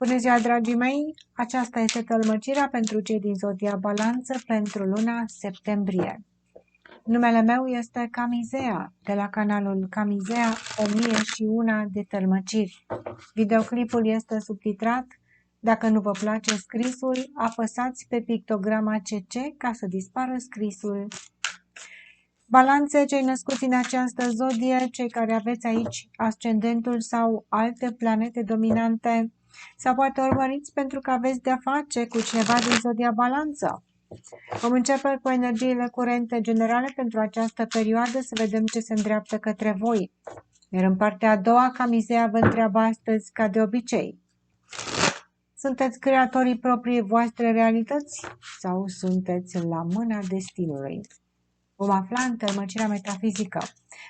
Bună ziua, dragii mei! Aceasta este tălmăcirea pentru cei din Zodia Balanță pentru luna septembrie. Numele meu este Camizea, de la canalul Camizea 1001 de tălmăciri. Videoclipul este subtitrat. Dacă nu vă place scrisul, apăsați pe pictograma CC ca să dispară scrisul. Balanțe, cei născuți în această zodie, cei care aveți aici ascendentul sau alte planete dominante, sau poate urmăriți pentru că aveți de-a face cu cineva din zodia Balanță. Vom începe cu energiile curente generale pentru această perioadă, să vedem ce se îndreaptă către voi. Iar în partea a doua, Camizea vă întreabă astăzi, ca de obicei: sunteți creatorii proprii voastre realități sau sunteți la mâna destinului? Vom afla în tălmăcirea metafizică.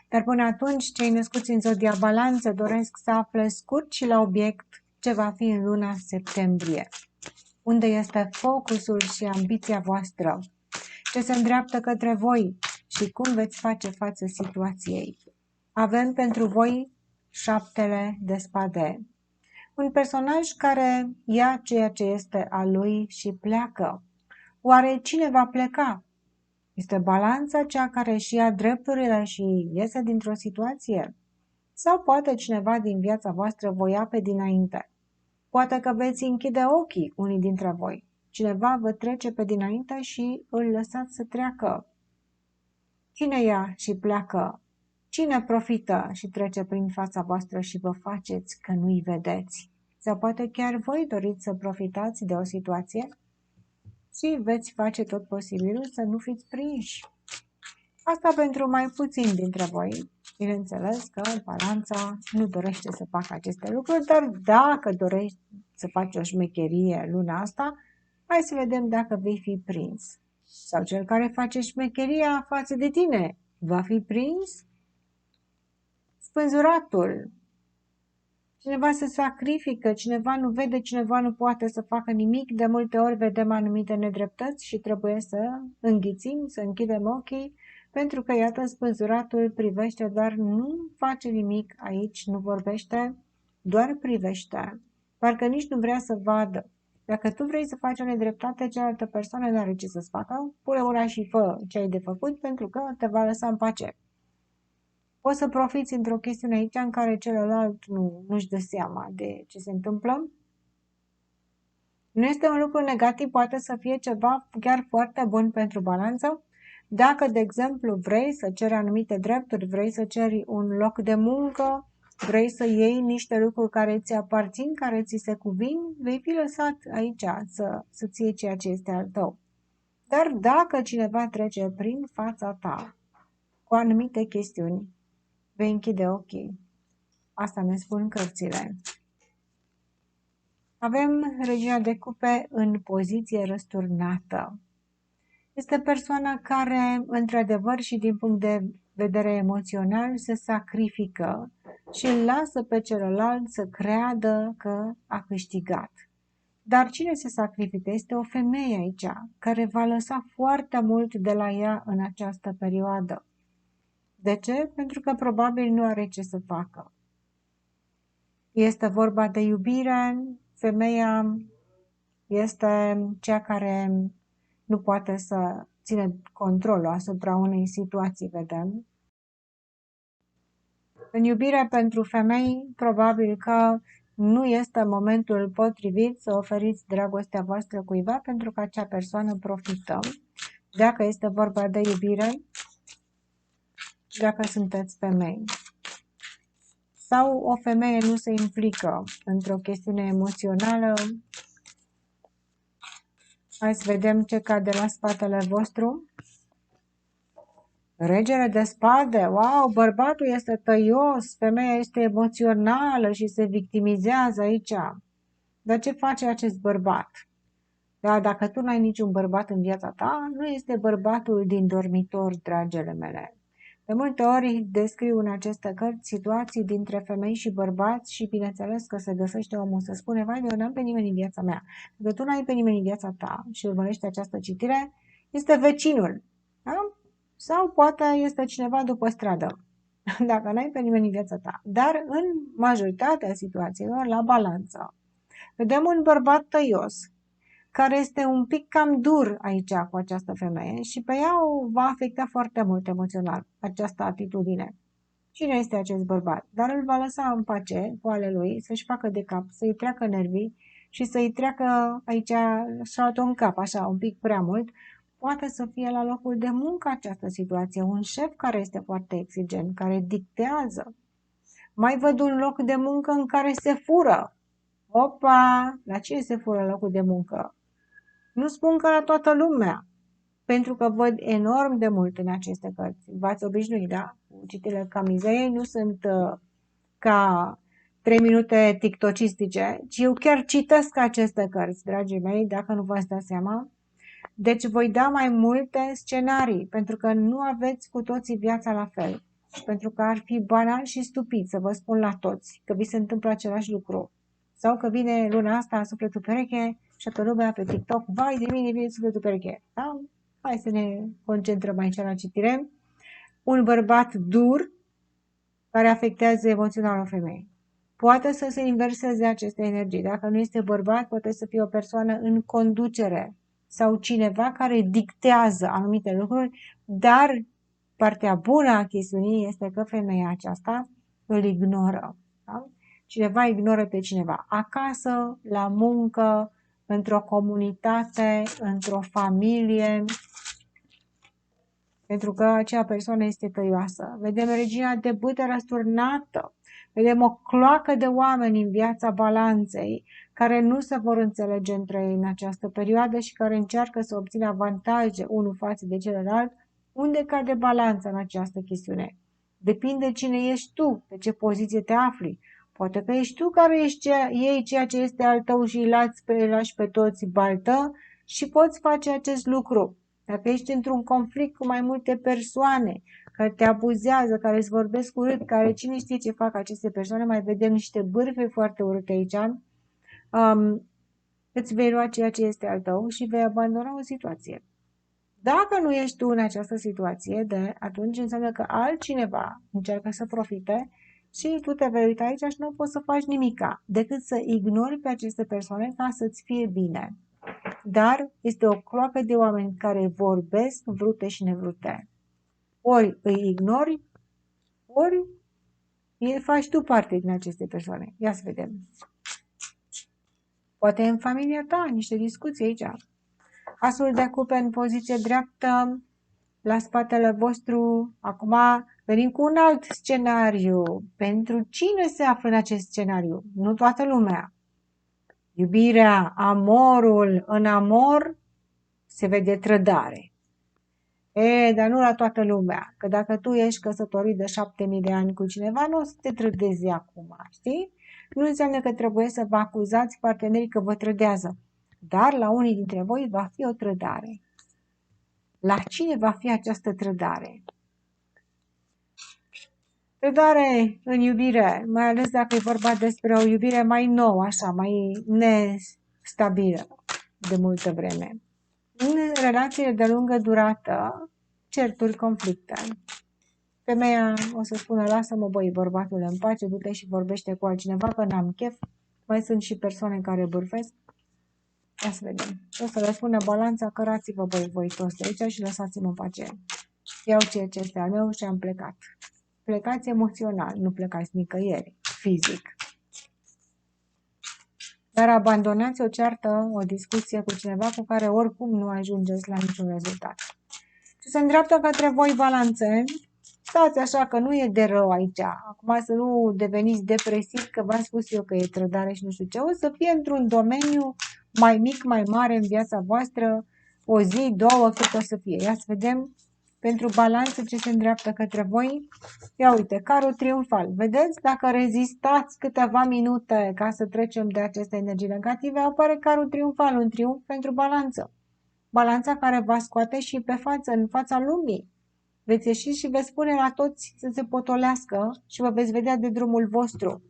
Dar până atunci, cei născuți în zodia Balanță doresc să afle scurt și la obiect ce va fi în luna septembrie. Unde este focusul și ambiția voastră? Ce se îndreaptă către voi și cum veți face față situației? Avem pentru voi 7 de spade. Un personaj care ia ceea ce este al lui și pleacă. Oare cine va pleca? Este Balanța cea care își ia drepturile și iese dintr-o situație? Sau poate cineva din viața voastră vă ia pe dinainte? Poate că veți închide ochii unii dintre voi. Cineva vă trece pe dinainte și îl lăsați să treacă. Cine ia și pleacă? Cine profită și trece prin fața voastră și vă faceți că nu-i vedeți? Sau poate chiar voi doriți să profitați de o situație și veți face tot posibilul să nu fiți prinși. Asta pentru mai puțini dintre voi. Bineînțeles că Balanța nu dorește să facă aceste lucruri, dar dacă dorești să faci o șmecherie luna asta, hai să vedem dacă vei fi prins. Sau cel care face șmecheria față de tine va fi prins? Spânzuratul. Cineva se sacrifică, cineva nu vede, cineva nu poate să facă nimic. De multe ori vedem anumite nedreptăți și trebuie să înghițim, să închidem ochii, pentru că, iată, spânzuratul privește, dar nu face nimic aici, nu vorbește, doar privește. Parcă nici nu vrea să vadă. Dacă tu vrei să faci o nedreptate, cealaltă persoană nu are ce să-ți facă. Pune mâna și fă ce ai de făcut, pentru că te va lăsa în pace. Poți să profiți într-o chestiune aici în care celălalt nu-și dă seama de ce se întâmplă. Nu este un lucru negativ, poate să fie ceva chiar foarte bun pentru Balanță. Dacă, de exemplu, vrei să ceri anumite drepturi, vrei să ceri un loc de muncă, vrei să iei niște lucruri care ți aparțin, care ți se cuvin, vei fi lăsat aici să-ți iei ceea ce este al tău. Dar dacă cineva trece prin fața ta cu anumite chestiuni, vei închide ochii. Asta ne spun cărțile. Avem Regina de Cupe în poziție răsturnată. Este persoana care, într-adevăr și din punct de vedere emoțional, se sacrifică și îl lasă pe celălalt să creadă că a câștigat. Dar cine se sacrifică? Este o femeie aici, care va lăsa foarte mult de la ea în această perioadă. De ce? Pentru că probabil nu are ce să facă. Este vorba de iubire, femeia este cea care nu poate să ține controlul asupra unei situații, vedem. În iubire pentru femei, probabil că nu este momentul potrivit să oferiți dragostea voastră cuiva, pentru că acea persoană profită. Dacă este vorba de iubire, dacă sunteți femei. Sau o femeie nu se implică într-o chestiune emoțională. Hai să vedem ce cade la spatele vostru. Regele de spade. Wow, bărbatul este tăios, femeia este emoțională și se victimizează aici. Dar ce face acest bărbat? Da, dacă tu n-ai niciun bărbat în viața ta, nu este bărbatul din dormitor, dragele mele. De multe ori descriu în aceste cărți situații dintre femei și bărbați și bineînțeles că se găsește omul să spune: vai, eu n-am pe nimeni în viața mea. Dacă tu n-ai pe nimeni în viața ta și urmărești această citire, este vecinul. Da? Sau poate este cineva după stradă, dacă n-ai pe nimeni în viața ta. Dar în majoritatea situațiilor, la Balanță, Vedem un bărbat tăios, care este un pic cam dur aici cu această femeie și pe ea o va afecta foarte mult emoțional această atitudine. Cine este acest bărbat? Dar îl va lăsa în pace cu ale lui, să-și facă de cap, să-i treacă nervii și să-i treacă aici și în cap, așa, un pic prea mult. Poate să fie la locul de muncă această situație, un șef care este foarte exigent, care dictează. Mai văd un loc de muncă în care se fură. Opa! La cine se fură locul de muncă? Nu spun că la toată lumea, pentru că văd enorm de mult în aceste cărți. V-ați obișnuit, da? Citile Camizei nu sunt ca 3 minute tiktocistice, ci eu chiar citesc aceste cărți, dragii mei, dacă nu v-ați dat seama. Deci voi da mai multe scenarii, pentru că nu aveți cu toții viața la fel. Și pentru că ar fi banal și stupid să vă spun la toți că vi se întâmplă același lucru. Sau că vine luna asta sufletul pereche și toată lumea pe TikTok, vai de mine, vine sufletul pereche. Da? Hai să ne concentrăm aici la citire. Un bărbat dur care afectează emoțional o femeie. Poate să se inverseze aceste energii. Dacă nu este bărbat, poate să fie o persoană în conducere sau cineva care dictează anumite lucruri, dar partea bună a chestiunii este că femeia aceasta îl ignoră. Da? Cineva ignoră pe cineva. Acasă, la muncă, într-o comunitate, într-o familie, pentru că acea persoană este tăioasă. Vedem regina de bâte răsturnată. Vedem o cloacă de oameni în viața balanței care nu se vor înțelege între ei în această perioadă și care încearcă să obțină avantaje unul față de celălalt. Unde cade balanța în această chestiune? Depinde cine ești tu, pe ce poziție te afli. Poate că ești tu care iei ceea ce este al tău și îi lași pe toți baltă și poți face acest lucru. Dacă ești într-un conflict cu mai multe persoane care te abuzează, care îți vorbesc urât, care cine știe ce fac aceste persoane, mai vedem niște bârfe foarte urâte aici, îți vei lua ceea ce este al tău și vei abandona o situație. Dacă nu ești tu în această situație, atunci înseamnă că altcineva încearcă să profite și tu te vei uita aici și nu poți să faci nimica, decât să ignori pe aceste persoane ca să-ți fie bine. Dar este o cloacă de oameni care vorbesc vrute și nevrute. Ori îi ignori, ori faci tu parte din aceste persoane. Ia să vedem. Poate în familia ta, niște discuții aici. Asul de cupe în poziție dreaptă, la spatele vostru. Acum venim cu un alt scenariu. Pentru cine se află în acest scenariu? Nu toată lumea. Iubirea, amorul, în amor se vede trădare. Dar nu la toată lumea, că dacă tu ești căsătorit de 7000 de ani cu cineva, nu o să te trădezi acum, știi? Nu înseamnă că trebuie să vă acuzați partenerii că vă trădează, dar la unii dintre voi va fi o trădare. La cine va fi această trădare? Trădare în iubire, mai ales dacă e vorba despre o iubire mai nouă, așa, mai nestabilă de multă vreme. În relațiile de lungă durată, certuri, conflicte. Femeia o să spună, lasă-mă băi, bărbatul în pace, du-te și vorbește cu altcineva, că n-am chef. Mai sunt și persoane care bârfesc. Ia să vedem. O să le spună balanța, cărați-vă băi, voi toți de aici și lăsați-mă în pace. Iau ceea ce este al meu și am plecat. Plecați emoțional, nu plecați nicăieri, fizic. Dar abandonați o ceartă, o discuție cu cineva cu care oricum nu ajungeți la niciun rezultat. Și se îndreaptă către voi balanțe. Stați așa că nu e de rău aici. Acum să nu deveniți depresivi că v-am spus eu că e trădare și nu știu ce. O să fie într-un domeniu mai mic, mai mare în viața voastră, o zi, două, cât o să fie. Ia să vedem pentru balanță ce se îndreaptă către voi. Ia uite, carul triumfal. Vedeți? Dacă rezistați câteva minute ca să trecem de aceste energii negative, apare carul triumfal, un triumf pentru balanță. Balanța care va scoate și pe față, în fața lumii. Veți ieși și veți spune la toți să se potolească și vă veți vedea de drumul vostru.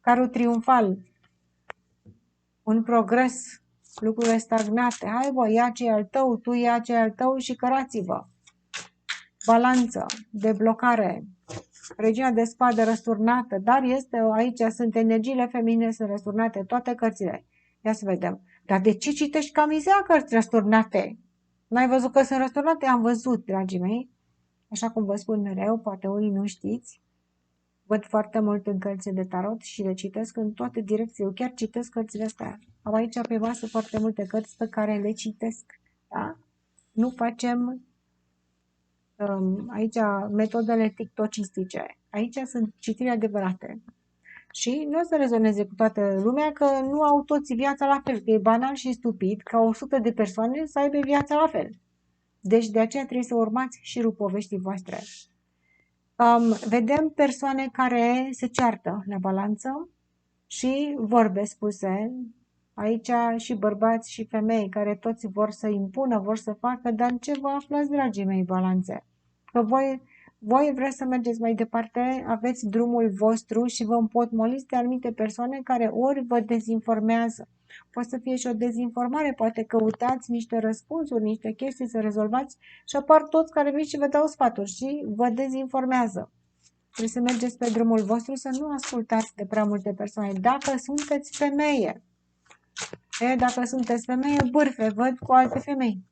Carul triumfal. Un progres. Lucrurile stagnate. Hai bă, ia ce al tău, tu ia ce al tău și cărați-vă. Balanță. Deblocare. Regina de spadă răsturnată, dar aici sunt energiile feminine, sunt răsturnate, toate cărțile. Ia să vedem. Dar de ce citești Camizea cărți răsturnate? N-ai văzut că sunt răsturnate? Am văzut, dragii mei. Așa cum vă spun mereu, poate unii nu știți. Văd foarte mult în cărțile de tarot și le citesc în toate direcțiile. Eu chiar citesc cărțile astea. Am aici pe masă foarte multe cărți pe care le citesc. Da? Nu facem aici metodele tiktocistice. Aici sunt citiri adevărate. Și nu o să rezoneze cu toată lumea că nu au toți viața la fel, că e banal și stupid ca 100 de persoane să aibă viața la fel. Deci de aceea trebuie să urmați șirul poveștii voastre. Vedem persoane care se ceartă la balanță și vorbe spuse. Aici și bărbați și femei care toți vor să impună, vor să facă, dar în ce vă aflați, dragii mei, balanțe? Că voi vreți să mergeți mai departe, aveți drumul vostru și vă împotmoliți de anumite persoane care ori vă dezinformează. Poate să fie și o dezinformare, poate căutați niște răspunsuri, niște chestii să rezolvați și apar toți care vin și vă dau sfaturi și vă dezinformează. Trebuie să mergeți pe drumul vostru, să nu ascultați de prea multe persoane. Dacă sunteți femeie, dacă sunteți femeie, bârfe, văd cu alte femei.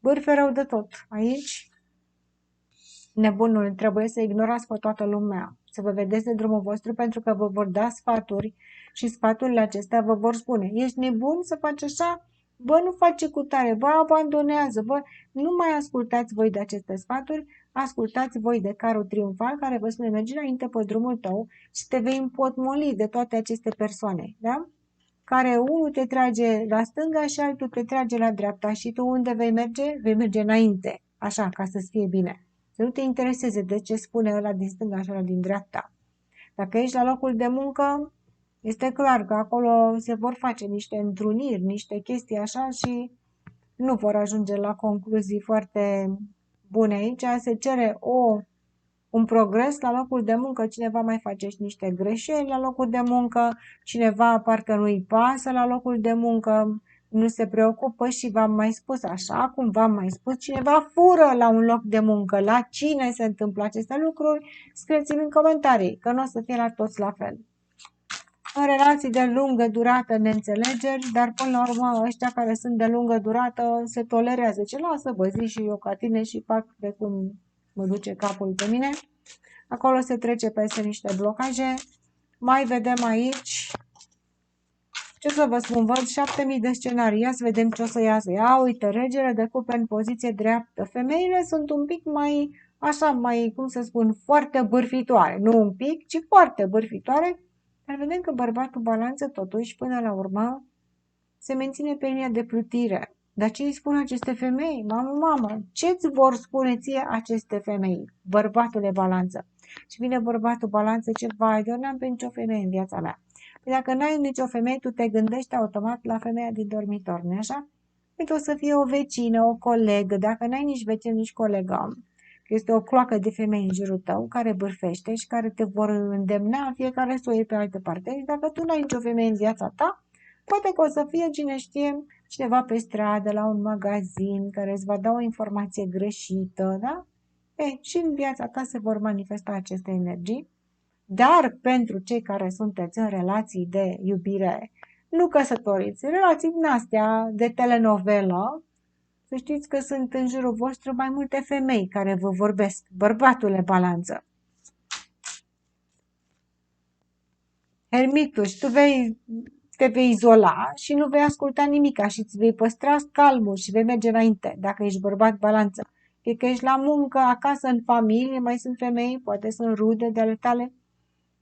Bârfe rău de tot. Aici, nebunul, trebuie să ignorați pe toată lumea, să vă vedeți de drumul vostru pentru că vă vor da sfaturi și sfaturile acestea vă vor spune, ești nebun să faci așa? Bă, nu face cu tare, bă, abandonează, bă, nu mai ascultați voi de aceste sfaturi, ascultați voi de carul triumfal care vă spune, mergi înainte pe drumul tău și te vei împotmoli de toate aceste persoane, da? Care unul te trage la stânga și altul te trage la dreapta și tu unde vei merge? Vei merge înainte, așa, ca să-ți fie bine. Să nu te intereseze de ce spune ăla din stânga și ăla din dreapta. Dacă ești la locul de muncă, este clar că acolo se vor face niște întruniri, niște chestii așa și nu vor ajunge la concluzii foarte bune aici. Se cere un progres la locul de muncă, cineva mai face și niște greșeli la locul de muncă, cineva parcă nu-i pasă la locul de muncă, nu se preocupă și v-am mai spus așa, cum v-am mai spus, cineva fură la un loc de muncă. La cine se întâmplă aceste lucruri? Scrieți-mi în comentarii, că nu o să fie la toți la fel. În relații de lungă durată neînțelegeri, dar până la urmă ăștia care sunt de lungă durată se tolerează. Ce lasă, bă, zi și eu ca tine și fac de cum mă duce capul pe mine. Acolo se trece peste niște blocaje. Mai vedem aici, ce să vă spun, văd 7000 de scenarii. Ia să vedem ce o să iasă. Ia uite, regele de cupe în poziție dreaptă. Femeile sunt un pic mai, așa, mai, cum să spun, foarte bârfitoare. Nu un pic, ci foarte bârfitoare. Dar vedem că bărbatul balanță totuși, până la urmă, se menține pe linia de plutire. Dar ce îi spun aceste femei? Mamă, ce-ți vor spune ție aceste femei? Bărbatul e balanță. Și vine bărbatul balanță, ce vai, eu n-am pe nicio femeie în viața mea. Păi dacă n-ai nicio femeie, tu te gândești automat la femeia din dormitor, nu-i așa? Uite, o să fie o vecină, o colegă, dacă n-ai nici vecină, nici colegă, că este o cloacă de femei în jurul tău care bârfește și care te vor îndemna fiecare să o iei pe altă parte. Și dacă tu n-ai nicio femeie în viața ta, poate că o să fie, cine știe, cineva pe stradă, la un magazin, care îți va da o informație greșită, da? Și în viața ta se vor manifesta aceste energii. Dar pentru cei care sunteți în relații de iubire, nu căsătoriți, relații din astea de telenovelă, să știți că sunt în jurul vostru mai multe femei care vă vorbesc. Bărbatule balanță. Hermituș, te vei izola și nu vei asculta nimic și îți vei păstra calmul și vei merge înainte, dacă ești bărbat balanță. Fie că ești la muncă, acasă, în familie, mai sunt femei, poate sunt rude de ale tale,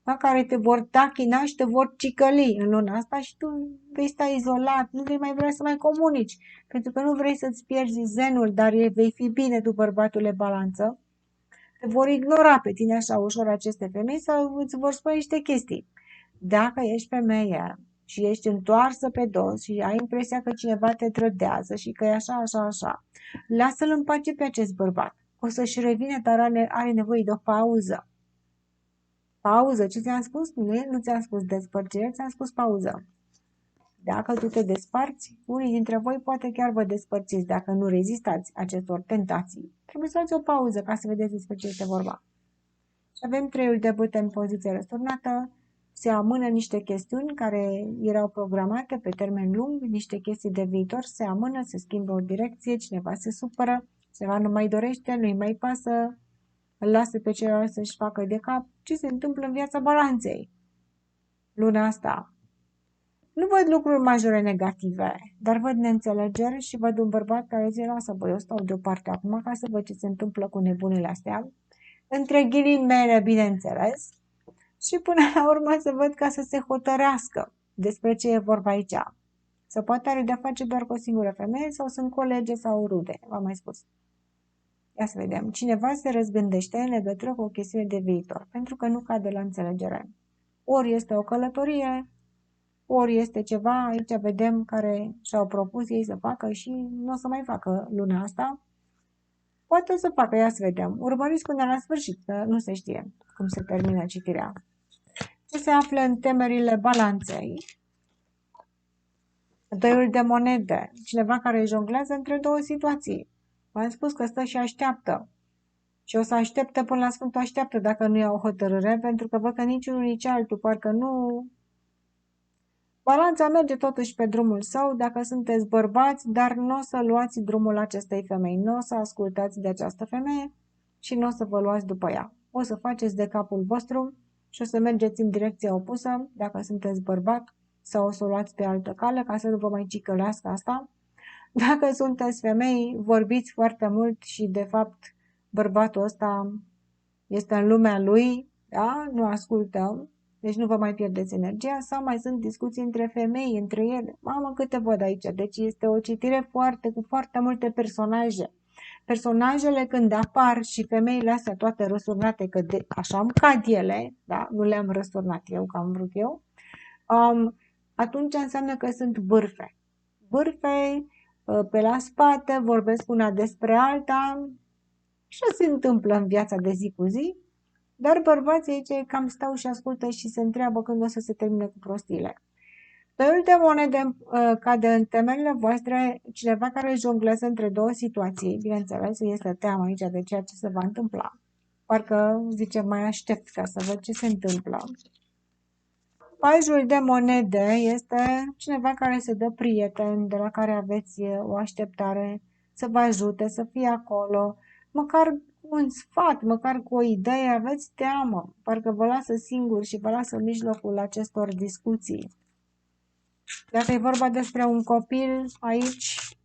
da, care te vor tachina și te vor cicăli în luna asta și tu vei sta izolat, nu vei mai vrea să mai comunici, pentru că nu vrei să-ți pierzi zenul, dar vei fi bine tu, bărbatule balanță. Te vor ignora pe tine așa ușor aceste femei sau îți vor spune niște chestii. Dacă ești femeie și ești întoarsă pe dos și ai impresia că cineva te trădează și că e așa, lasă-l în pace pe acest bărbat. O să-și revine, dar are nevoie de o pauză. Pauză, ce ți-am spus? Nu ți-am spus despărțire, ți-am spus pauză. Dacă tu te desparți, unii dintre voi poate chiar vă despărțiți dacă nu rezistați acestor tentații. Trebuie să luați o pauză ca să vedeți despre ce este vorba. Și avem 3 de bâte în poziție răsturnată. Se amână niște chestiuni care erau programate pe termen lung, niște chestii de viitor, se amână, se schimbă o direcție, cineva se supără, cineva nu mai dorește, nu-i mai pasă, îl lasă pe celălalt să-și facă de cap. Ce se întâmplă în viața balanței luna asta? Nu văd lucruri majore negative, dar văd neînțelegeri și văd un bărbat care zice, lasă băi, eu stau deoparte acum ca să văd ce se întâmplă cu nebunile astea. Între ghilimele, bineînțeles, și până la urmă să văd ca să se hotărească despre ce e vorba aici. Să poate are de-a face doar cu o singură femeie sau sunt colege sau rude, v-am mai spus. Ia să vedem. Cineva se răzgândește în legătură cu o chestiune de viitor, pentru că nu cade la înțelegere. Ori este o călătorie, ori este ceva, aici vedem, care și-au propus ei să facă și nu o să mai facă luna asta. Poate o să facă, ia să vedem. Urmăriți până la sfârșit, că nu se știe cum se termină citirea. Ce se află în temerile balanței? Doi de monede. Cineva care jonglează între două situații. V-am spus că stă și așteaptă. Și o să aștepte până la sfântul așteaptă dacă nu ia o hotărâre, pentru că văd că niciunul, nici altul, parcă nu... Balanța merge totuși pe drumul său dacă sunteți bărbați, dar nu o să luați drumul acestei femei. Nu o să ascultați de această femeie și nu o să vă luați după ea. O să faceți de capul vostru și o să mergeți în direcția opusă dacă sunteți bărbat sau o să o luați pe altă cale ca să nu vă mai cicălească asta. Dacă sunteți femei, vorbiți foarte mult și de fapt bărbatul ăsta este în lumea lui, da? Nu ascultă. Deci nu vă mai pierdeți energia sau mai sunt discuții între femei, între ele. Mamă, câte văd aici. Deci este o citire cu foarte multe personaje. Personajele când apar și femeile astea toate răsturnate, că așa am cad ele, da? Nu le-am răsturnat eu, că am vrut eu, atunci înseamnă că sunt bârfe. Bârfe pe la spate, vorbesc una despre alta și se întâmplă în viața de zi cu zi. Dar bărbații aici cam stau și ascultă și se întreabă când o să se termine cu prostiile. Doi de monede cade în temerile voastre cineva care jonglează între două situații. Bineînțeles, este teamă aici de ceea ce se va întâmpla. Parcă zice, mai aștept ca să văd ce se întâmplă. Pajul de monede este cineva care se dă prieten, de la care aveți o așteptare să vă ajute, să fie acolo, măcar un sfat, măcar cu o idee, aveți teamă, parcă vă lasă singur și vă lasă în mijlocul acestor discuții. Dacă e vorba despre un copil, aici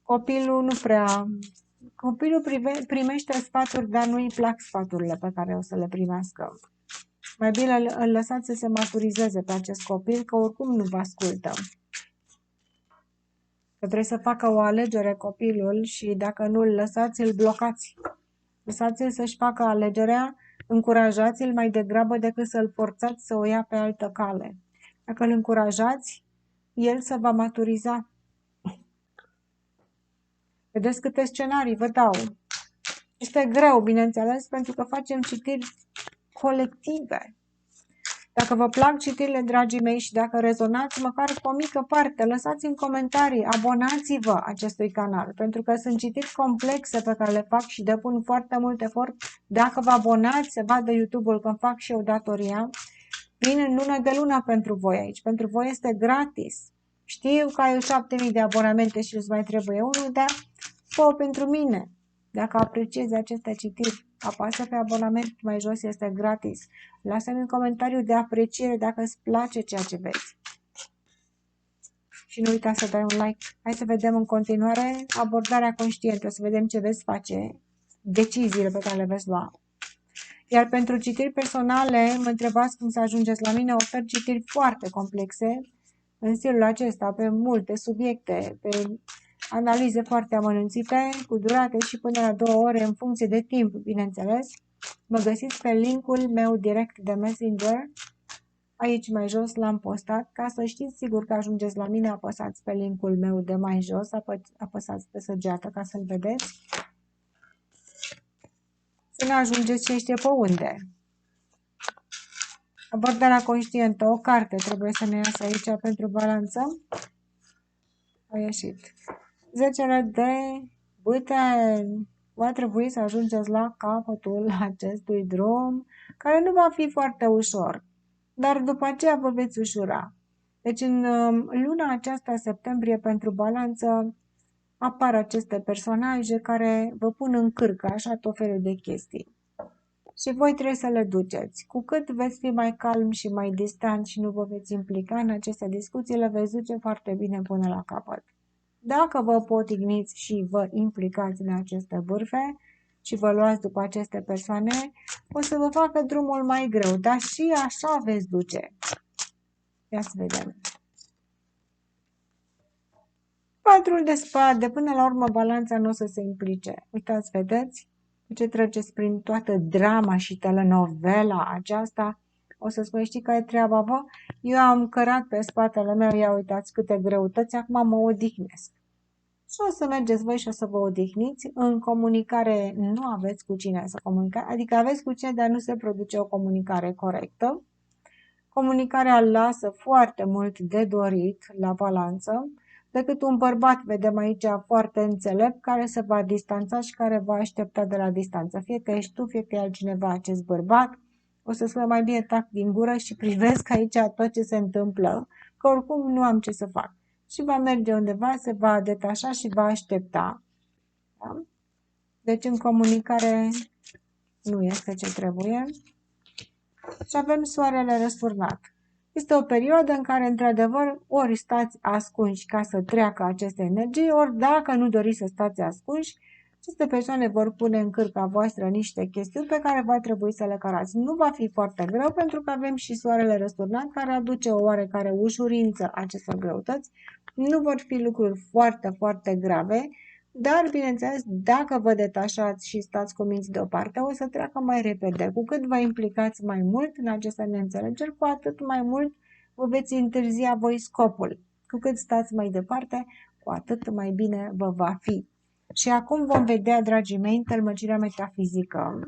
copilul nu prea... Copilul primește sfaturi, dar nu îi plac sfaturile pe care o să le primească. Mai bine îl lăsați să se maturizeze pe acest copil, că oricum nu vă ascultă. Că trebuie să facă o alegere copilul și dacă nu îl lăsați, îl blocați. Lăsați-l să-și facă alegerea, încurajați-l mai degrabă decât să-l forțați să o ia pe altă cale. Dacă îl încurajați, el se va maturiza. Vedeți câte scenarii vă dau. Este greu, bineînțeles, pentru că facem citiri colective. Dacă vă plac citirile, dragii mei, și dacă rezonați măcar cu o mică parte, lăsați în comentarii, abonați-vă acestui canal, pentru că sunt citiri complexe pe care le fac și depun foarte mult efort. Dacă vă abonați, se vadă YouTube-ul că fac și eu datoria, vin în lună de lună pentru voi aici. Pentru voi este gratis. Știu că ai 7000 de abonamente și îți mai trebuie unul, dar fă pentru mine. Dacă apreciezi aceste citiri, apasă pe abonament, mai jos este gratis. Lasă-mi un comentariu de apreciere dacă îți place ceea ce vezi. Și nu uita să dai un like. Hai să vedem în continuare abordarea conștientă, să vedem ce veți face, deciziile pe care le veți lua. Iar pentru citiri personale, mă întrebați cum să ajungeți la mine, ofer citiri foarte complexe, în stilul acesta, pe multe subiecte, pe analize foarte amănunțite, cu durate și până la 2 ore, în funcție de timp, bineînțeles. Mă găsiți pe linkul meu direct de Messenger. Aici mai jos l-am postat. Ca să știți sigur că ajungeți la mine, apăsați pe linkul meu de mai jos, apăsați pe săgeată ca să-l vedeți. Să nu ajungeți ce știe pe unde. Abordarea conștientă, o carte trebuie să ne iasă aici pentru balanță. A ieșit. 10 de bâte. va trebui să ajungeți la capătul acestui drum, care nu va fi foarte ușor, dar după aceea vă veți ușura. Deci în luna aceasta, septembrie, pentru balanță, apar aceste personaje care vă pun în cârcă așa tot felul de chestii. Și voi trebuie să le duceți. Cu cât veți fi mai calm și mai distant și nu vă veți implica în aceste discuții, le veți duce foarte bine până la capăt. Dacă vă potigniți și vă implicați în aceste bârfe și vă luați după aceste persoane, o să vă facă drumul mai greu, dar și așa veți duce. Ia să vedem. Patrul de spade, până la urmă balanța nu o să se implice. Uitați, vedeți? Ce treceți prin toată drama și telenovela aceasta, o să spui, știi care e treaba, bă? Eu am cărat pe spatele meu, ia uitați câte greutăți, acum mă odihnesc. Și o să mergeți voi și o să vă odihniți. În comunicare nu aveți cu cine să comunicați, adică aveți cu cine, dar nu se produce o comunicare corectă. Comunicarea lasă foarte mult de dorit la balanță, decât un bărbat, vedem aici, foarte înțelept, care se va distanța și care va aștepta de la distanță. Fie că ești tu, fie că e altcineva acest bărbat, o să spune mai bine tac din gură și privesc aici tot ce se întâmplă, că oricum nu am ce să fac. Și va merge undeva, se va detașa și va aștepta. Da? Deci în comunicare nu este ce trebuie. Și avem soarele răsturnat. Este o perioadă în care, într-adevăr, ori stați ascunși ca să treacă aceste energii, ori dacă nu doriți să stați ascunși, aceste persoane vor pune în cârca voastră niște chestiuni pe care va trebui să le cărați. Nu va fi foarte greu pentru că avem și soarele răsturnat care aduce o oarecare ușurință acestor greutăți. Nu vor fi lucruri foarte, foarte grave, dar, bineînțeles, dacă vă detașați și stați cu minți deoparte, o să treacă mai repede. Cu cât vă implicați mai mult în aceste neînțelegeri, cu atât mai mult vă veți întârzia voi scopul. Cu cât stați mai departe, cu atât mai bine vă va fi. Și acum vom vedea, dragii mei, întâlmăcirea metafizică.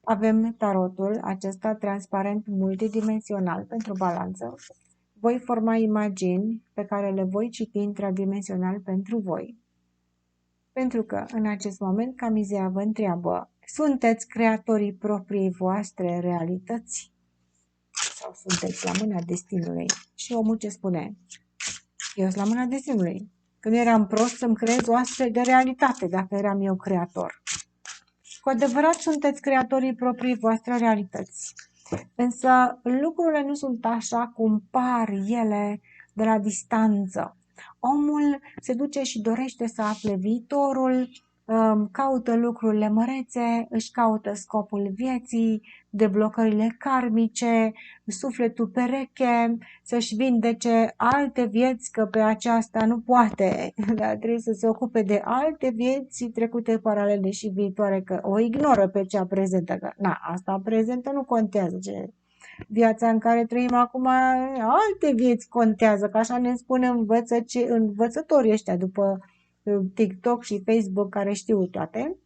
Avem tarotul acesta transparent multidimensional pentru balanță. Voi forma imagini pe care le voi citi intradimensional pentru voi. Pentru că în acest moment Camizea vă întreabă, sunteți creatorii propriei voastre realități? Sau sunteți la mâna destinului? Și omul ce spune? Eu sunt la mâna destinului. Când eram prost să-mi creez o astfel de realitate, dacă eram eu creator. Cu adevărat sunteți creatorii propriei voastre realități. Însă lucrurile nu sunt așa cum par ele de la distanță. Omul se duce și dorește să afle viitorul, caută lucrurile mărețe, își caută scopul vieții, deblocările karmice, sufletul pereche, să-și vindece alte vieți, că pe aceasta nu poate, dar trebuie să se ocupe de alte vieți trecute paralele și viitoare, că o ignoră pe cea prezentă, că na, asta prezentă nu contează, ce viața în care trăim acum, alte vieți contează, că așa ne spune învățătorii ăștia după TikTok și Facebook care știu toate.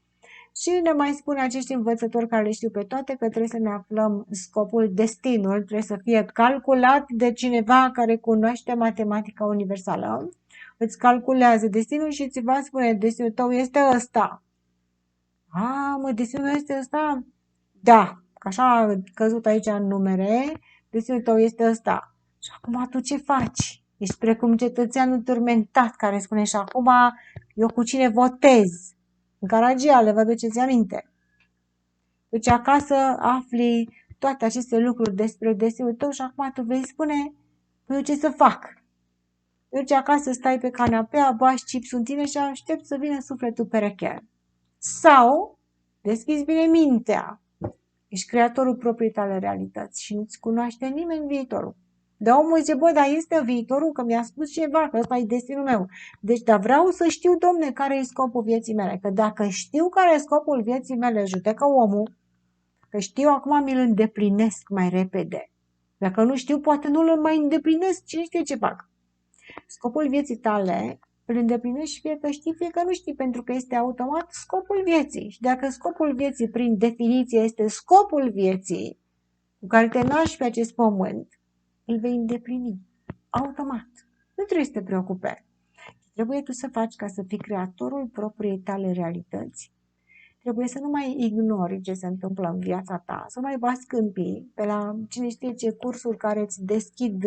Și ne mai spun acești învățători care le știu pe toate că trebuie să ne aflăm scopul, destinul, trebuie să fie calculat de cineva care cunoaște matematica universală. Îți calculează destinul și ți va spune, destinul tău este ăsta. Mă, destinul meu este ăsta? Da, că așa a căzut aici în numere, destinul tău este ăsta. Și acum tu ce faci? Ești precum cetățeanul turmentat care spune și acum eu cu cine votez? În Caragiale, vă duceți aminte. Deci acasă afli toate aceste lucruri despre destinul tău și acum tu vei spune, eu ce să fac? Duci acasă, stai pe canapea, bași chips în tine și aștept să vină sufletul pereche. Sau deschizi bine mintea. Ești creatorul propriei tale realități și nu-ți cunoaște nimeni viitorul. Dar omul zice, bă, dar este viitorul, că mi-a spus ceva, că ăsta e destinul meu. Deci, dar vreau să știu, domne, care e scopul vieții mele. Că dacă știu care e scopul vieții mele, judecă omul, că știu, acum mi-l îndeplinesc mai repede. Dacă nu știu, poate nu îl mai îndeplinesc, cine știe ce fac. Scopul vieții tale îl îndeplinești fie că știi, fie că nu știi, pentru că este automat scopul vieții. Și dacă scopul vieții, prin definiție, este scopul vieții cu care te naști pe acest pământ, îl vei îndeplini automat. Nu trebuie să te preocupe. Trebuie tu să faci ca să fii creatorul propriei tale realități trebuie să nu mai ignori ce se întâmplă în viața ta, să mai bați câmpii pe la cine știe ce cursuri care îți deschid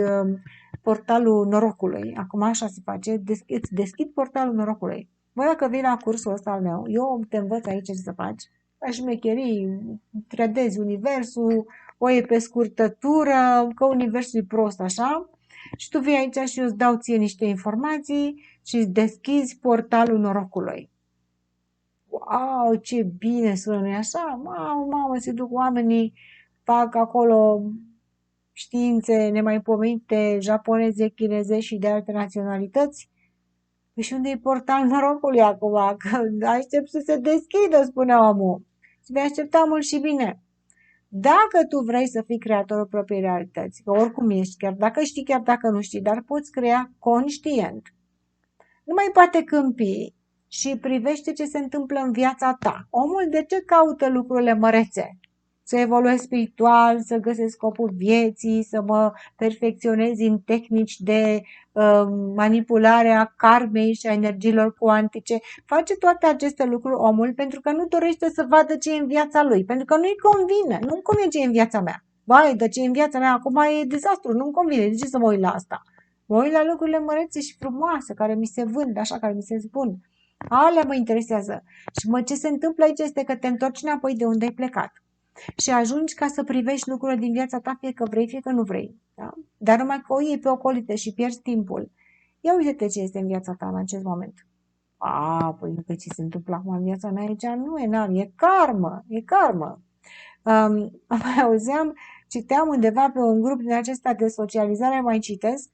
portalul norocului. Acum așa se face, îți deschid portalul norocului. Bă, dacă vii la cursul ăsta al meu, eu te învăț aici ce să faci. Faci șmecherii, trădezi universul, o iei pe scurtătură, că universul e prost așa. Și tu vii aici și eu îți dau ție niște informații și îți deschizi portalul norocului. Wow, ce bine sună, nu-i așa? Mamă, se duc oamenii, fac acolo științe nemaipomenite, japoneze, chineze și de alte naționalități. Păi și unde e portal norocului acum? Că aștept să se deschidă, spune omul. Și vei aștepta mult și bine. Dacă tu vrei să fii creatorul propriei realități, că oricum ești, chiar dacă știi, chiar dacă nu știi, dar poți crea conștient. Nu mai poate câmpi și privește ce se întâmplă în viața ta. Omul de ce caută lucrurile mărețe? Să evoluez spiritual, să găsesc scopul vieții, să mă perfecționez în tehnici de manipulare a karmei și a energiilor cuantice. Face toate aceste lucruri omul pentru că nu dorește să vadă ce e în viața lui, pentru că nu-i convine, nu-mi convine ce e în viața mea. Vai, de ce e în viața mea acum e dezastru, nu-mi convine, de ce să mă uit la asta? Mă uit la lucrurile mărețe și frumoase, care mi se vând, așa, care mi se spun. Alea mă interesează. Și ce se întâmplă aici este că te întorci înapoi de unde ai plecat. Și ajungi ca să privești lucrurile din viața ta, fie că vrei, fie că nu vrei. Da? Dar numai că o iei pe ocolite și pierzi timpul. Ia uite-te ce este în viața ta în acest moment. Păi că ce se întâmplă acum în viața mea aici nu e, e karmă, e karmă. Mai auzeam, citeam undeva pe un grup din acesta de socializare, mai citesc,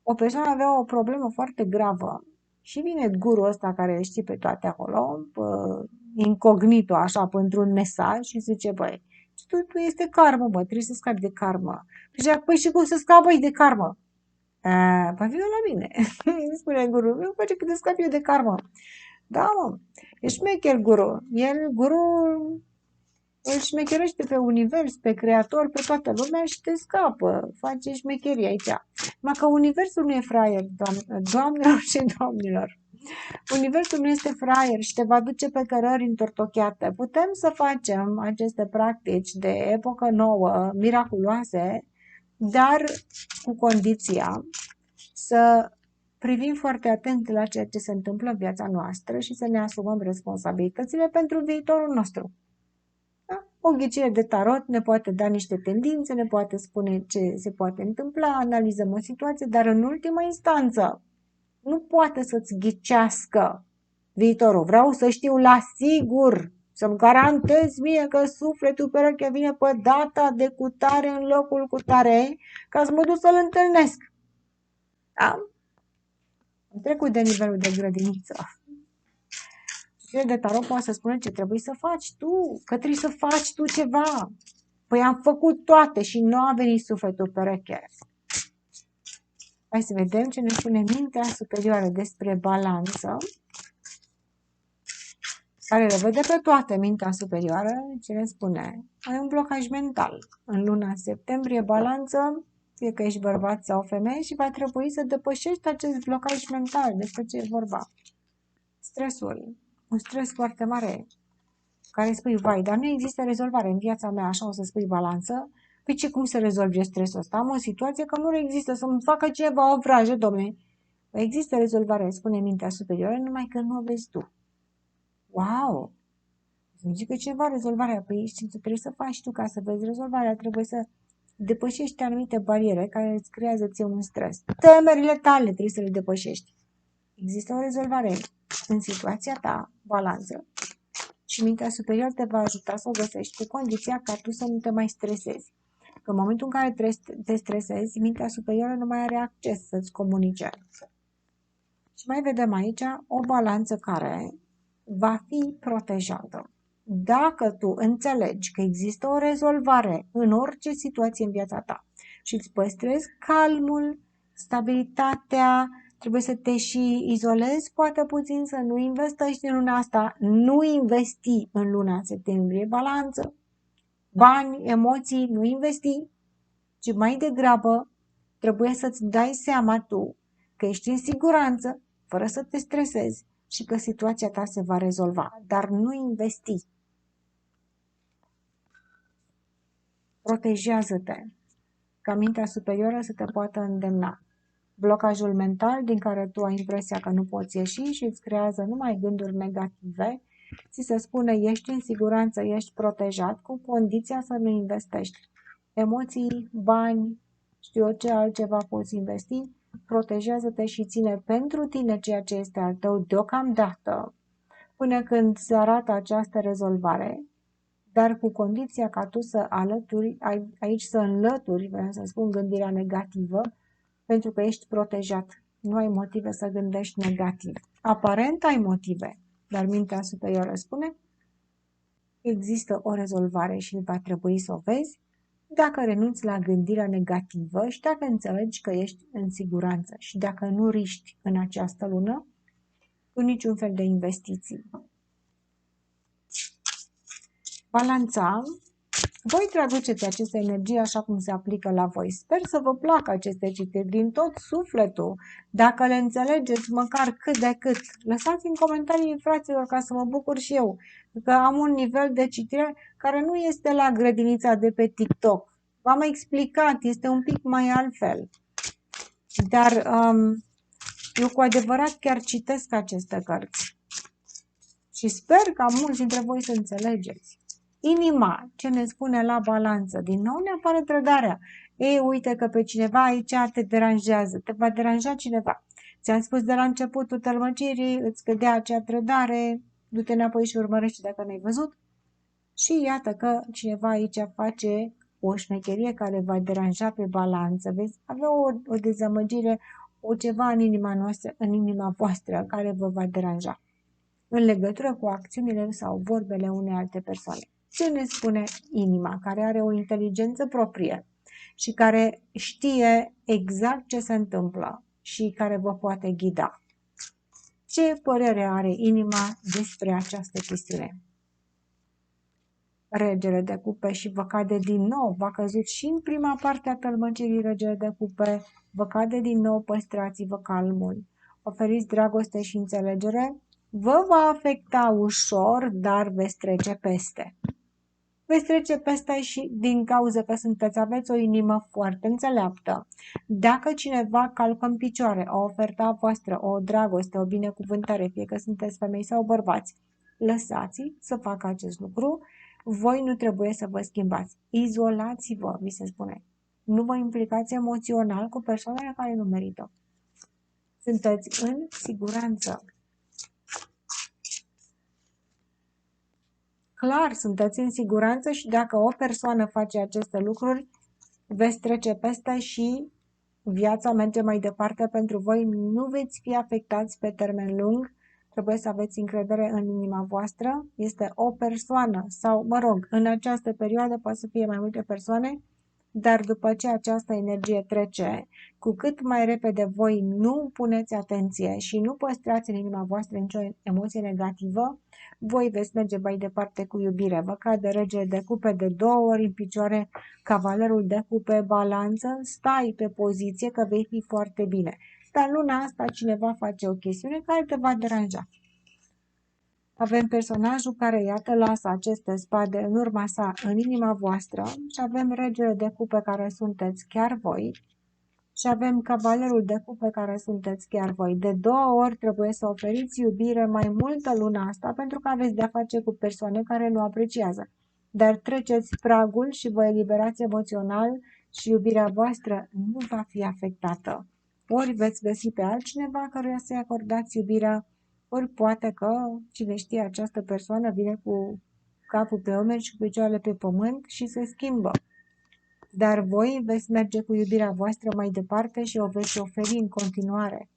o persoană avea o problemă foarte gravă și vine gurul ăsta care știe pe toate acolo, incognito așa, pentru un mesaj și zice, băi, tu este karmă, bă, trebuie să scapi de karmă. Zicea, păi și cum să scapă de karmă? Păi vină la mine, spune gurul, eu face cât de scap eu de karmă. Da, mă, e șmecher guru. Guru îl șmecherește pe univers, pe creator, pe toată lumea și te scapă. Face șmecherii aici. Numai că universul nu e fraier, doamnelor și domnilor. Universul nu este fraier și te va duce pe cărări întortocheate. Putem să facem aceste practici de epocă nouă, miraculoase, dar cu condiția să privim foarte atent la ceea ce se întâmplă în viața noastră și să ne asumăm responsabilitățile pentru viitorul nostru. Da? O ghicire de tarot ne poate da niște tendințe, ne poate spune ce se poate întâmpla, analizăm o situație, dar în ultima instanță nu poate să-ți ghicească viitorul. Vreau să știu la sigur, să-mi garantez mie că sufletul pereche vine pe data de cutare în locul cutare, ca să mă duc să-l întâlnesc. Da? Am trecut de nivelul de grădiniță. De tarot poate să spune ce trebuie să faci tu, că trebuie să faci tu ceva. Păi am făcut toate și nu a venit sufletul pereche. Hai să vedem ce ne spune mintea superioară despre balanță, care le vede pe toate mintea superioară, ce ne spune. Ai un blocaj mental. În luna septembrie, balanță, fie că ești bărbat sau femeie și va trebui să depășești acest blocaj mental. Despre ce e vorba? Stresul. Un stres foarte mare, care spui, vai, dar nu există rezolvare în viața mea, așa o să spui balanță. Păi ce, cum să rezolvi stresul ăsta? Am o situație că nu există, să-mi facă ceva o vrajă, domne. Păi există rezolvare, spune mintea superioară, numai că nu o vezi tu. Wow! Să-mi zică cineva rezolvarea, păi ce trebuie să faci tu ca să vezi rezolvarea? Trebuie să depășești anumite bariere care îți creează ție un stres. Temerile tale trebuie să le depășești. Există o rezolvare în situația ta, balanță. Și mintea superioară te va ajuta să o găsești cu condiția ca tu să nu te mai stresezi. Că în momentul în care te stresezi, mintea superioară nu mai are acces să-ți comunice. Și mai vedem aici o balanță care va fi protejată. Dacă tu înțelegi că există o rezolvare în orice situație în viața ta și îți păstrezi calmul, stabilitatea, trebuie să te și izolezi poate puțin, să nu investești în luna asta, nu investi în luna septembrie, balanță, bani, emoții, nu investi, ci mai degrabă trebuie să-ți dai seama tu că ești în siguranță, fără să te stresezi, și că situația ta se va rezolva, dar nu investi. Protejează-te ca mintea superioară să te poată îndemna. Blocajul mental din care tu ai impresia că nu poți ieși și îți creează numai gânduri negative, ți se spune ești în siguranță, ești protejat, cu condiția să nu investești. Emoții, bani, știu eu ce altceva poți investi, protejează-te și ține pentru tine ceea ce este al tău deocamdată, până când se arată această rezolvare, dar cu condiția ca tu să alături, aici să înlături, vreau să spun, gândirea negativă, pentru că ești protejat. Nu ai motive să gândești negativ. Aparent ai motive, dar mintea superioară spune există o rezolvare și va trebui să o vezi dacă renunți la gândirea negativă și dacă înțelegi că ești în siguranță și dacă nu riști în această lună cu niciun fel de investiții. Balanța. Voi traduceți aceste energii așa cum se aplică la voi. Sper să vă placă aceste citiri din tot sufletul. Dacă le înțelegeți măcar cât de cât, lăsați în comentarii, fraților, ca să mă bucur și eu. Că am un nivel de citire care nu este la grădinița de pe TikTok. V-am explicat, este un pic mai altfel. Dar eu cu adevărat chiar citesc aceste cărți. Și sper ca mulți dintre voi să înțelegeți. Inima, ce ne spune la balanță? Din nou ne apare trădarea. Ei, uite că pe cineva aici te deranjează, te va deranja cineva. Ți-am spus de la începutul tălmăcirii, îți cădea acea trădare, du-te înapoi și urmărește dacă n-ai văzut. Și iată că cineva aici face o șmecherie care va deranja pe balanță. Vezi, avea o dezamăgire, o ceva în inima noastră, în inima voastră, care vă va deranja în legătură cu acțiunile sau vorbele unei alte persoane. Ce ne spune inima, care are o inteligență proprie și care știe exact ce se întâmplă și care vă poate ghida? Ce părere are inima despre această chestiune? Regele de cupe și vă cade din nou, v-a căzut și în prima parte a tălmăcirii regele de cupe, vă cade din nou, păstrați-vă calmul, oferiți dragoste și înțelegere, vă va afecta ușor, dar veți trece peste. Veți trece peste și din cauza că aveți o inimă foarte înțeleaptă. Dacă cineva calcă în picioare o ofertă a voastră, o dragoste, o binecuvântare, fie că sunteți femei sau bărbați, lăsați să facă acest lucru. Voi nu trebuie să vă schimbați. Izolați-vă, vi se spune. Nu vă implicați emoțional cu persoanele care nu merită. Sunteți în siguranță. Clar, sunteți în siguranță și dacă o persoană face aceste lucruri, veți trece peste și viața merge mai departe pentru voi. Nu veți fi afectați pe termen lung. Trebuie să aveți încredere în inima voastră. Este o persoană sau, mă rog, în această perioadă poate să fie mai multe persoane, dar după ce această energie trece, cu cât mai repede voi nu puneți atenție și nu păstrați în inima voastră nicio emoție negativă, voi veți merge mai departe cu iubire. Vă cade regele de cupe de 2 ori în picioare, cavalerul de cupe, balanță, stai pe poziție că vei fi foarte bine. Dar luna asta cineva face o chestiune care te va deranja. Avem personajul care, iată, lasă aceste spade în urma sa, în inima voastră, și avem regele de cupe care sunteți chiar voi și avem cavalerul de cupe care sunteți chiar voi. De 2 ori trebuie să oferiți iubire mai multă luna asta pentru că aveți de-a face cu persoane care nu apreciază. Dar treceți pragul și vă eliberați emoțional și iubirea voastră nu va fi afectată. Ori veți găsi pe altcineva căruia să-i acordați iubirea, ori poate că, cine știe, această persoană vine cu capul pe umeri și cu picioarele pe pământ și se schimbă. Dar voi veți merge cu iubirea voastră mai departe și o veți oferi în continuare.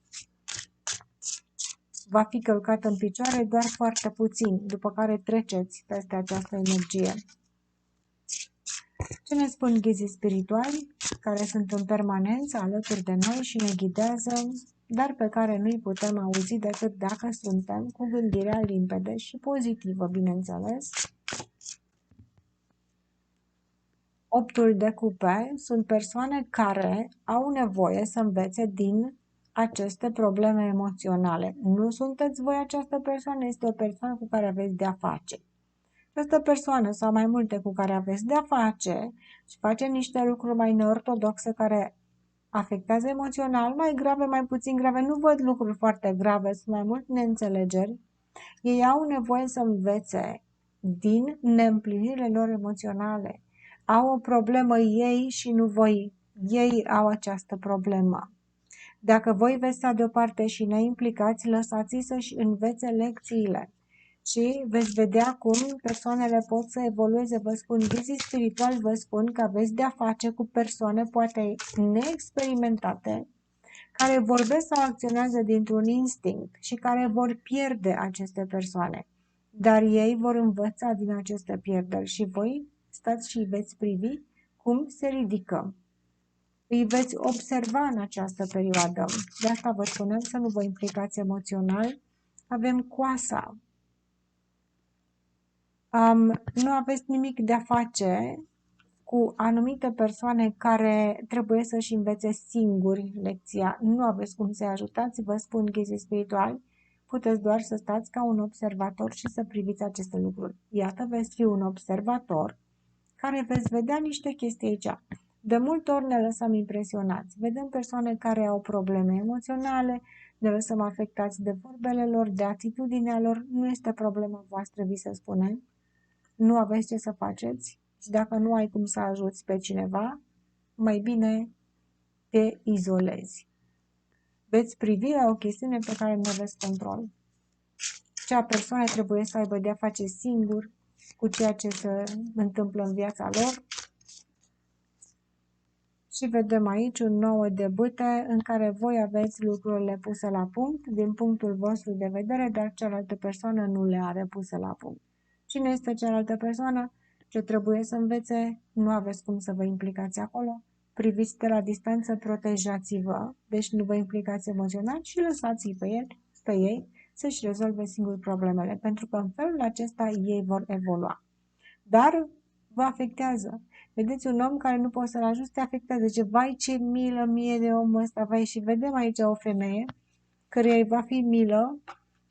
Va fi călcat în picioare doar foarte puțin, după care treceți peste această energie. Ce ne spun ghizii spirituali, care sunt în permanență alături de noi și ne ghidează, dar pe care nu-i putem auzi decât dacă suntem cu gândirea limpede și pozitivă, bineînțeles? Optul de cupe sunt persoane care au nevoie să învețe din aceste probleme emoționale. Nu sunteți voi această persoană, este o persoană cu care aveți de-a face. Această persoană sau mai multe cu care aveți de-a face și face niște lucruri mai neortodoxe care afectează emoțional, mai grave, mai puțin grave. Nu văd lucruri foarte grave, sunt mai mult neînțelegeri. Ei au nevoie să învețe din neîmplinirile lor emoționale. Au o problemă ei și nu voi. Ei au această problemă. Dacă voi veți sta deoparte și neimplicați, lăsați-i să-și învețe lecțiile. Și veți vedea cum persoanele pot să evolueze. Vă spun, ghizii spirituali vă spun că aveți de-a face cu persoane poate neexperimentate, care vorbesc sau acționează dintr-un instinct și care vor pierde aceste persoane. Dar ei vor învăța din aceste pierderi și voi stați și veți privi cum se ridică. Îi veți observa în această perioadă. De asta vă spunem să nu vă implicați emoțional. Avem coasa. Nu aveți nimic de a face cu anumite persoane care trebuie să-și învețe singuri lecția. Nu aveți cum să-i ajutați, vă spun ghizii spirituali. Puteți doar să stați ca un observator și să priviți aceste lucruri. Iată, veți fi un observator care veți vedea niște chestii aici. De multe ori ne lăsăm impresionați. Vedem persoane care au probleme emoționale, ne lăsăm afectați de vorbele lor, de atitudinea lor. Nu este problema voastră, vi se spune. Nu aveți ce să faceți și dacă nu ai cum să ajuți pe cineva, mai bine te izolezi. Veți privi la o chestiune pe care nu aveți control. Cea persoană trebuie să aibă de-a face singur cu ceea ce se întâmplă în viața lor. Și vedem aici un 9 de bâte în care voi aveți lucrurile puse la punct din punctul vostru de vedere, dar cealaltă persoană nu le are puse la punct. Cine este cealaltă persoană? Ce trebuie să învețe? Nu aveți cum să vă implicați acolo. Priviți de la distanță, protejați-vă, deci nu vă implicați emoțional și lăsați-i pe ei să-și rezolve singuri problemele, pentru că în felul acesta ei vor evolua. Dar vă afectează. Vedeți un om care nu poate să-l ajute, te afectează. Zice, vai ce milă mie de omul ăsta, vai, și vedem aici o femeie căreia îi va fi milă.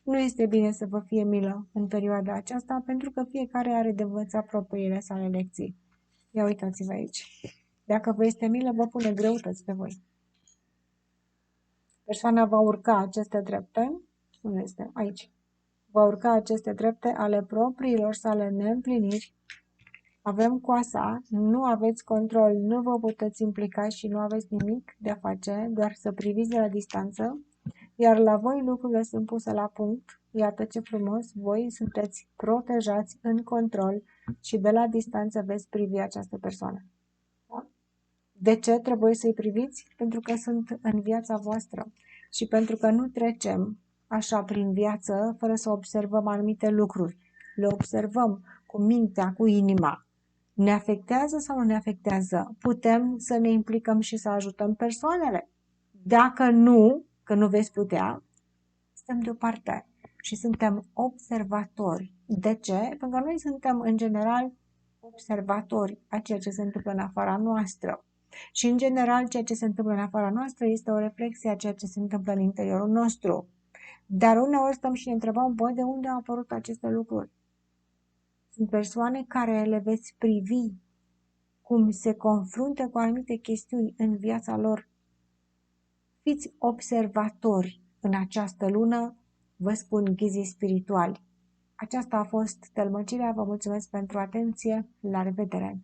Nu este bine să vă fie milă în perioada aceasta, pentru că fiecare are de învățat propriile sale lecții. Ia uitați-vă aici. Dacă vă este milă, vă pune greutăți pe voi. Persoana va urca aceste trepte. Unde este? Aici. Va urca aceste trepte ale propriilor sale neîmpliniri. Avem coasa, nu aveți control, nu vă puteți implica și nu aveți nimic de a face, doar să priviți de la distanță, iar la voi lucrurile sunt puse la punct. Iată ce frumos, voi sunteți protejați în control și de la distanță veți privi această persoană. Da? De ce trebuie să-i priviți? Pentru că sunt în viața voastră și pentru că nu trecem așa prin viață fără să observăm anumite lucruri. Le observăm cu mintea, cu inima. Ne afectează sau nu ne afectează? Putem să ne implicăm și să ajutăm persoanele. Dacă nu, că nu veți putea, stăm deoparte și suntem observatori. De ce? Pentru că noi suntem, în general, observatori a ceea ce se întâmplă în afara noastră. Și, în general, ceea ce se întâmplă în afara noastră este o reflexie a ceea ce se întâmplă în interiorul nostru. Dar uneori stăm și ne întrebăm, bă, de unde au apărut aceste lucruri? Sunt persoane care le veți privi cum se confruntă cu anumite chestiuni în viața lor. Fiți observatori în această lună, vă spun ghizii spirituali. Aceasta a fost tălmăcirea, vă mulțumesc pentru atenție, la revedere!